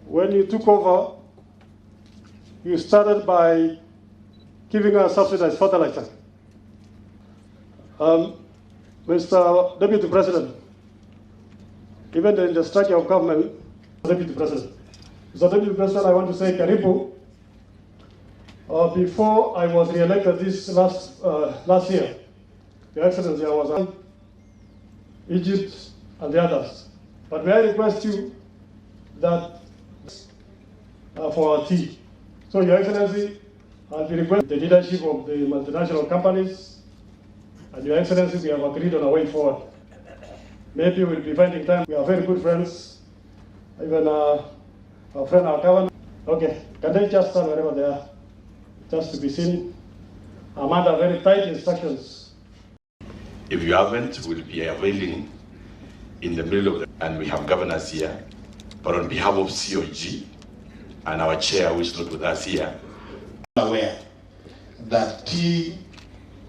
When you took over, you started by giving us subsidized fertilizer. Mr. Deputy President, even in the structure of government, Deputy President. Mr. Deputy President, I want to say Karibu. Before I was re-elected this last year, Your Excellency, I was on Egypt and the others. But may I request you that for our tea. So, Your Excellency, I'll be requesting the leadership of the multinational companies, and Your Excellency, we have agreed on a way forward. Maybe we'll be finding time. We are very good friends. Even our friend, our governor. Okay, can they just stand wherever they are? Just to be seen. I'm under very tight instructions. If you haven't, we'll be availing in the middle of the, and we have governors here. But on behalf of COG and our chair, who is not with us here, aware that tea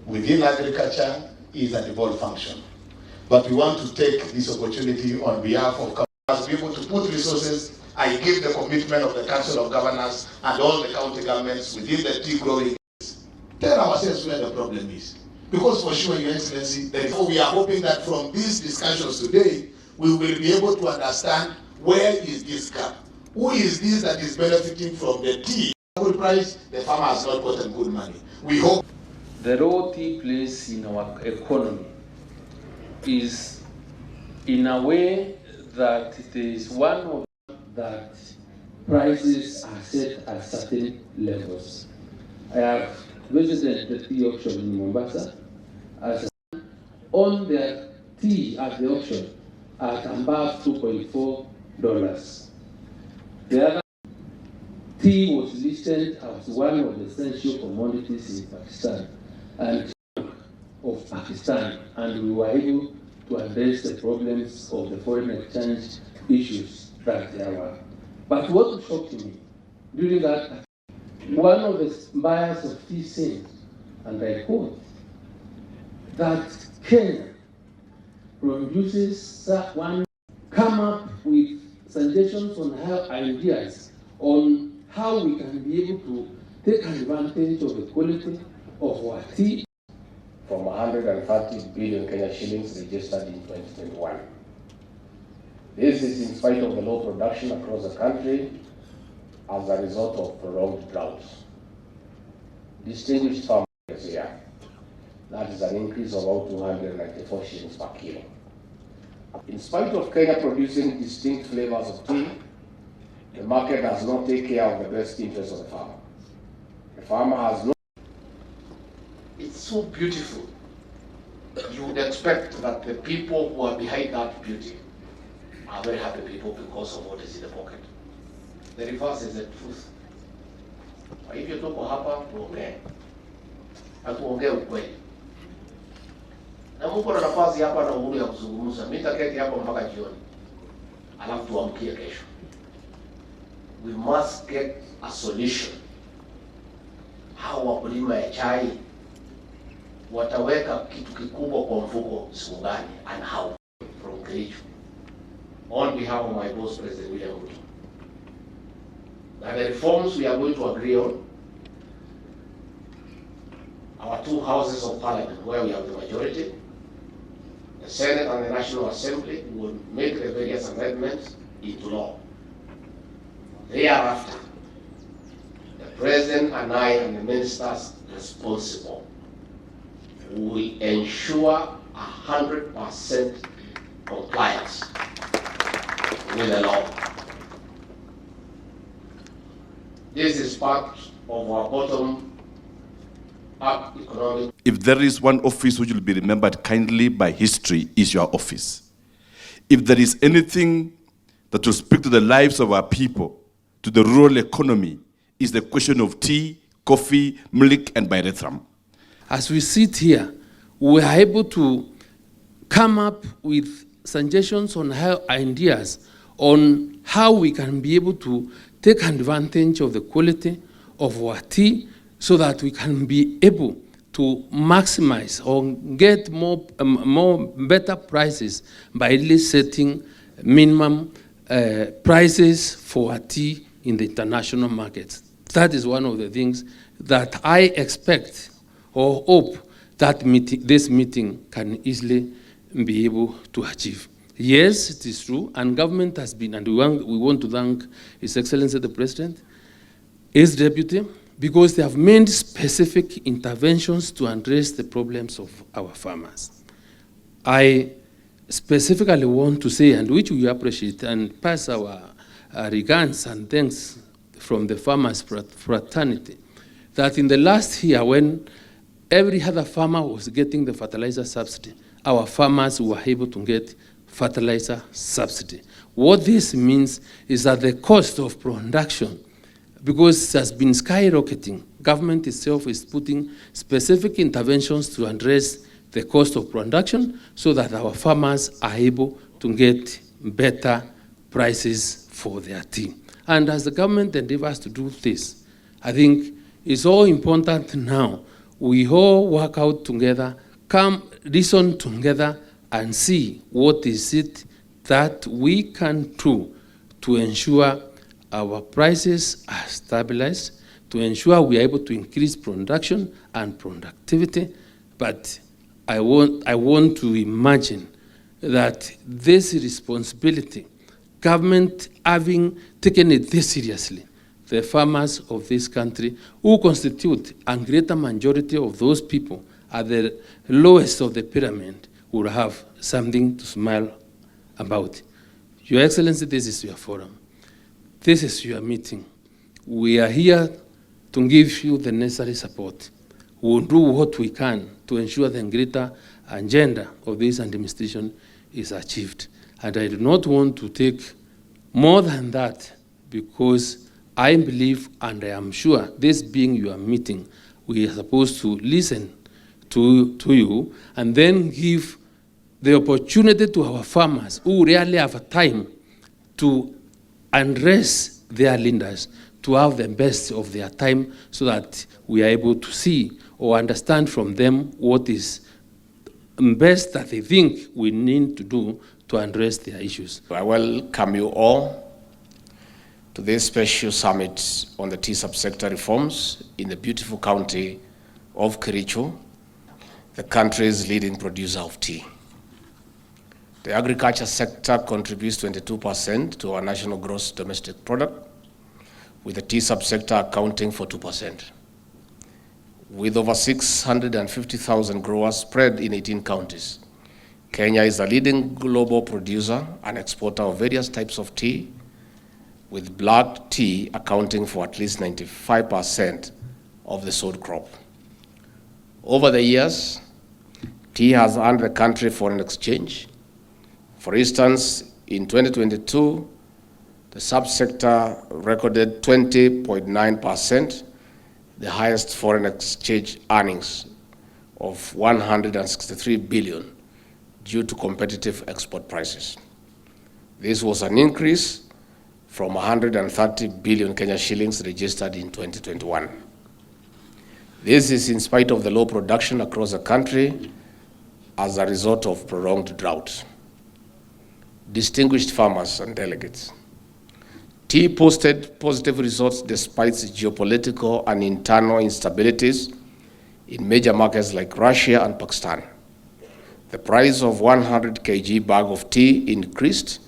within agriculture is a devolved function. But we want to take this opportunity on behalf of governors to be able to put resources. I give the commitment of the Council of Governors and all the county governments within the tea growing. Tell ourselves where the problem is. Because for sure, Your Excellency, therefore we are hoping that from these discussions today, we will be able to understand where is this gap. Who is this that is benefiting from the tea? Good price, the farmer has not gotten good money. We hope. The role tea plays in our economy is in a way that it is one of that prices are set at certain levels. I have visited the tea auction in Mombasa as on their tea at the auction at above $2.4. The other tea was listed as one of the essential commodities in Pakistan and of Pakistan, and we were able to address the problems of the foreign exchange issues that there were. But what shocked me during that, one of the buyers of tea said, and I quote, that Kenya produces one come up with suggestions on how ideas on how we can be able to take advantage of the quality of our tea. From 130 billion Kenya shillings registered in 2021. This is in spite of the low production across the country as a result of prolonged droughts. Distinguished farmers here, that is an increase of about 294 shillings per kilo. In spite of Kenya producing distinct flavors of tea, the market does not take care of the best interests of the farmer. The farmer has no. It's so beautiful. You would expect that the people who are behind that beauty are very happy people because of what is in the pocket. The reverse is the truth. Kwa hivyo tuko hapa tuongee. Na tuongee ukweli. Na Mungu ana nafasi hapa na uhuru ya kuzungumza. Mimi nitaketi hapa mpaka jioni. Alafu tuamkie kesho. We must get a solution. Hawa wakulima ya chai wataweka kitu kikubwa kwa mfuko siku gani and how from Kericho. On behalf of my boss, President William Ruto, that the reforms we are going to agree on, our two houses of parliament where we have the majority, the Senate and the National Assembly will make the various amendments into law. Thereafter, the President and I and the ministers responsible will ensure 100% compliance with the law. This is part of our bottom-up economic. if there is one office which will be remembered kindly by history, is your office. If there is anything that will speak to the lives of our people, to the rural economy, is the question of tea, coffee, milk, and pyrethrum. As we sit here, we are able to come up with suggestions on how ideas on how we can be able to take advantage of the quality of our tea so that we can be able to maximize or get better prices by really setting minimum prices for tea in the international markets. That is one of the things that I expect or hope that this meeting can easily be able to achieve. Yes, it is true, and government has been, and we want to thank His Excellency the President, his deputy, because they have made specific interventions to address the problems of our farmers. I specifically want to say, and which we appreciate, and pass our regards and thanks from the farmers' fraternity, that in the last year when every other farmer was getting the fertilizer subsidy, our farmers were able to get fertilizer subsidy. What this means is that the cost of production, because it has been skyrocketing, government itself is putting specific interventions to address the cost of production so that our farmers are able to get better prices for their tea. And as the government endeavors to do this, I think it's all important now we all work out together, come reason together and see what is it that we can do to ensure our prices are stabilized, to ensure we are able to increase production and productivity. But I want to imagine that this responsibility, government having taken it this seriously, the farmers of this country, who constitute a greater majority of those people at the lowest of the pyramid, will have something to smile about. Your Excellency, this is your forum. This is your meeting. We are here to give you the necessary support. We will do what we can to ensure the greater agenda of this administration is achieved. And I do not want to take more than that, because I believe and I am sure, this being your meeting, we are supposed to listen to you and then give the opportunity to our farmers who rarely have a time to address their leaders, to have the best of their time so that we are able to see or understand from them what is best that they think we need to do to address their issues. I welcome you all to this special summit on the tea subsector reforms in the beautiful county of Kericho, the country's leading producer of tea. The agriculture sector contributes 22% to our national gross domestic product, with the tea subsector accounting for 2%. With over 650,000 growers spread in 18 counties, Kenya is the leading global producer and exporter of various types of tea, with black tea accounting for at least 95% of the sold crop. Over the years, tea has earned the country foreign exchange. For instance, in 2022, the subsector recorded 20.9%, the highest foreign exchange earnings of 163 billion due to competitive export prices. This was an increase from 130 billion Kenya shillings registered in 2021. This is in spite of the low production across the country as a result of prolonged drought. Distinguished farmers and delegates, tea posted positive results despite geopolitical and internal instabilities in major markets like Russia and Pakistan. The price of 100 kg bag of tea increased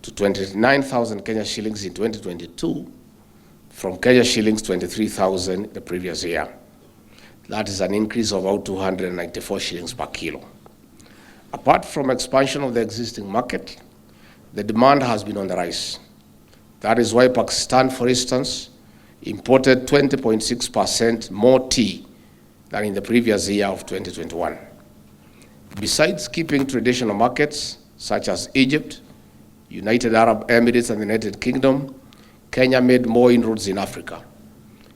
to 29,000 Kenya shillings in 2022 from Kenya shillings 23,000 the previous year. That is an increase of about 294 shillings per kilo. Apart from expansion of the existing market, the demand has been on the rise. That is why Pakistan, for instance, imported 20.6% more tea than in the previous year of 2021. Besides keeping traditional markets such as Egypt, United Arab Emirates, and the United Kingdom, Kenya made more inroads in Africa.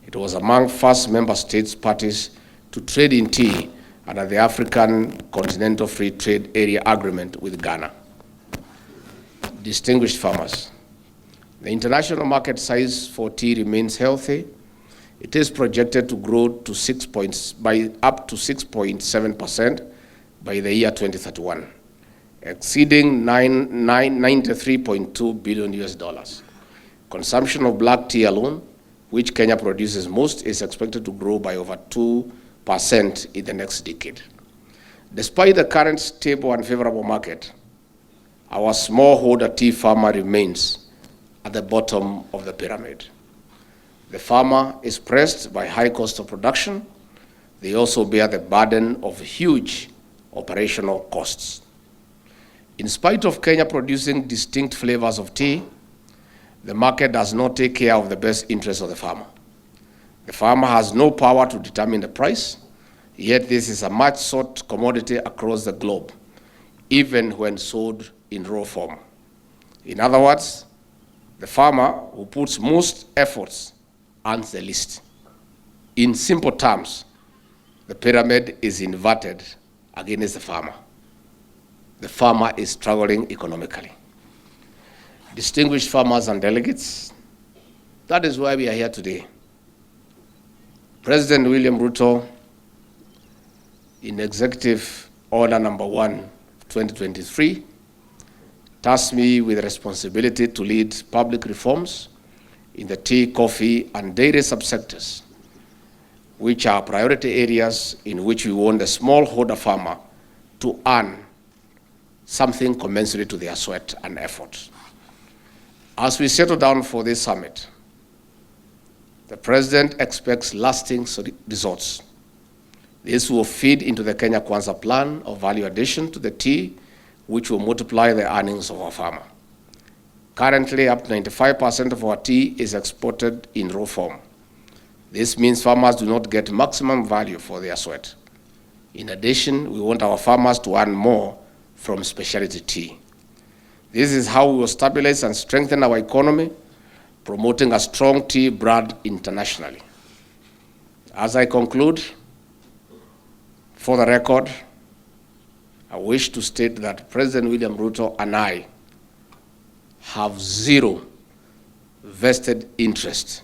It was among first member states parties to trade in tea under the African Continental Free Trade Area Agreement with Ghana. Distinguished farmers, the international market size for tea remains healthy, It is projected to grow to up to 6.7% by the year 2031, exceeding $93.2 billion US. Consumption of black tea alone, which Kenya produces most, is expected to grow by over 2% in the next decade. Despite the current stable and favorable market, our smallholder tea farmer remains at the bottom of the pyramid. The farmer is pressed by high cost of production. They also bear the burden of huge operational costs. In spite of Kenya producing distinct flavors of tea, the market does not take care of the best interests of the farmer. The farmer has no power to determine the price, yet this is a much sought commodity across the globe, even when sold in raw form. In other words, the farmer who puts most efforts earns the least. In simple terms, the pyramid is inverted against the farmer. The farmer is struggling economically. Distinguished farmers and delegates, that is why we are here today. President William Ruto, in Executive Order Number 1, 2023, tasked me with the responsibility to lead public reforms in the tea, coffee, and dairy subsectors, which are priority areas in which we want the smallholder farmer to earn something commensurate to their sweat and effort. As we settle down for this summit, the President expects lasting results. This will feed into the Kenya Kwanza plan of value addition to the tea, which will multiply the earnings of our farmer. Currently, up to 95% of our tea is exported in raw form. This means farmers do not get maximum value for their sweat. In addition, we want our farmers to earn more from specialty tea. This is how we will stabilize and strengthen our economy, promoting a strong tea brand internationally. As I conclude, for the record, I wish to state that President William Ruto and I have zero vested interest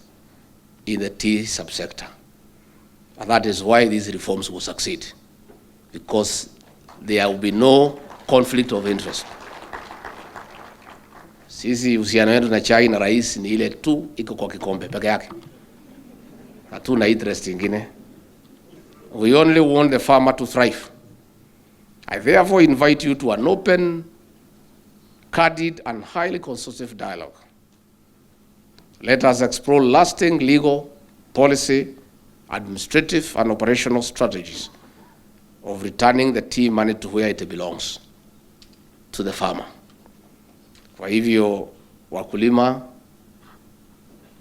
in the tea subsector. And that is why these reforms will succeed, because there will be no conflict of interest. Sisi uhusiano wetu na chai na rais ni ile tu iko kwa kikombe peke yake. Hatuna interest ingine. We only want the farmer to thrive. I therefore invite you to an open, candid, and highly constructive dialogue. Let us explore lasting legal, policy, administrative, and operational strategies of returning the tea money to where it belongs, to the farmer. Kwa hivyo, wakulima,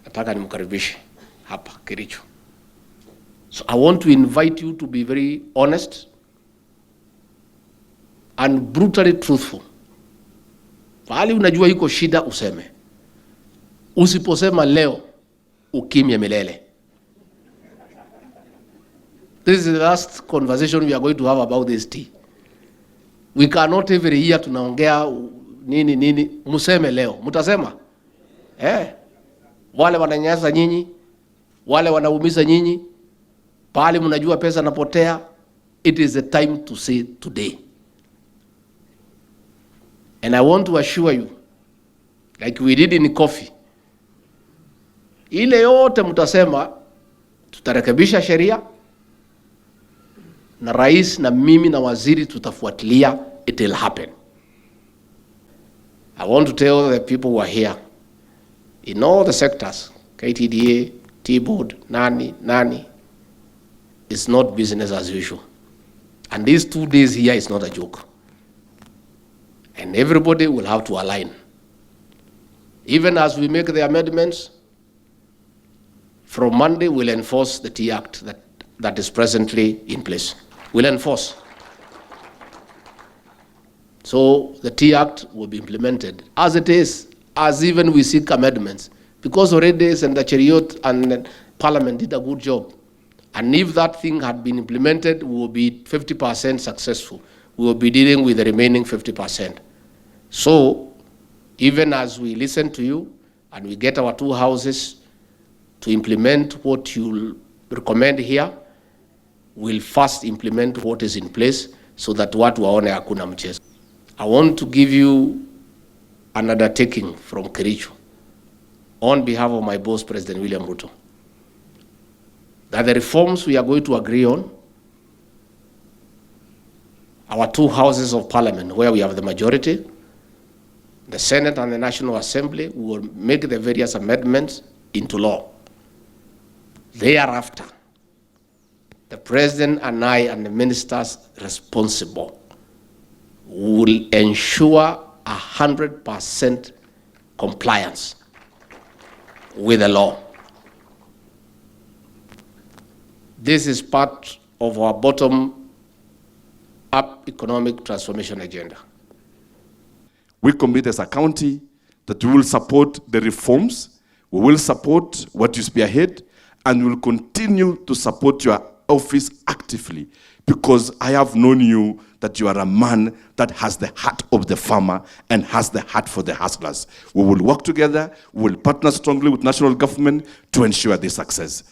nataka nimkaribishe hapa Kericho. So I want to invite you to be very honest and brutally truthful. Pahali unajua iko shida useme. Usiposema leo, ukimya milele. This is the last conversation we are going to have about this tea. We cannot every year tunaongea nini, museme leo. Mutasema? Wale wananyanyasa nyinyi, wale wanaumiza nyinyi, pahali mnajua pesa napotea, it is the time to say today. And I want to assure you, like we did in coffee, ile yote mtasema, tutarekebisha sheria, na rais na mimi na waziri tutafuatilia, it will happen. I want to tell the people who are here, in all the sectors, KTDA, T-Board, Nani, it's not business as usual. And these 2 days here is not a joke. And everybody will have to align. Even as we make the amendments, from Monday we'll enforce the Tea Act that is presently in place. We'll enforce. So the Tea Act will be implemented as it is, as even we seek amendments, because already Senator Cheriot and Parliament did a good job. And if that thing had been implemented, we will be 50% successful. We will be dealing with the remaining 50%. So even as we listen to you and we get our 2 houses to implement what you recommend here, we'll first implement what is in place so that watu waone hakuna mchezo. I want to give you an undertaking from Kericho on behalf of my boss, President William Ruto, that the reforms we are going to agree on, our two houses of parliament where we have the majority, the Senate and the National Assembly, will make the various amendments into law. Thereafter, the President and I and the ministers responsible will ensure 100% compliance with the law. This is part of our bottom-up economic transformation agenda. We commit as a county that we will support the reforms, we will support what you spearhead, and we will continue to support your office actively, because I have known you that you are a man that has the heart of the farmer and has the heart for the hustlers. We will work together, we will partner strongly with national government to ensure this success.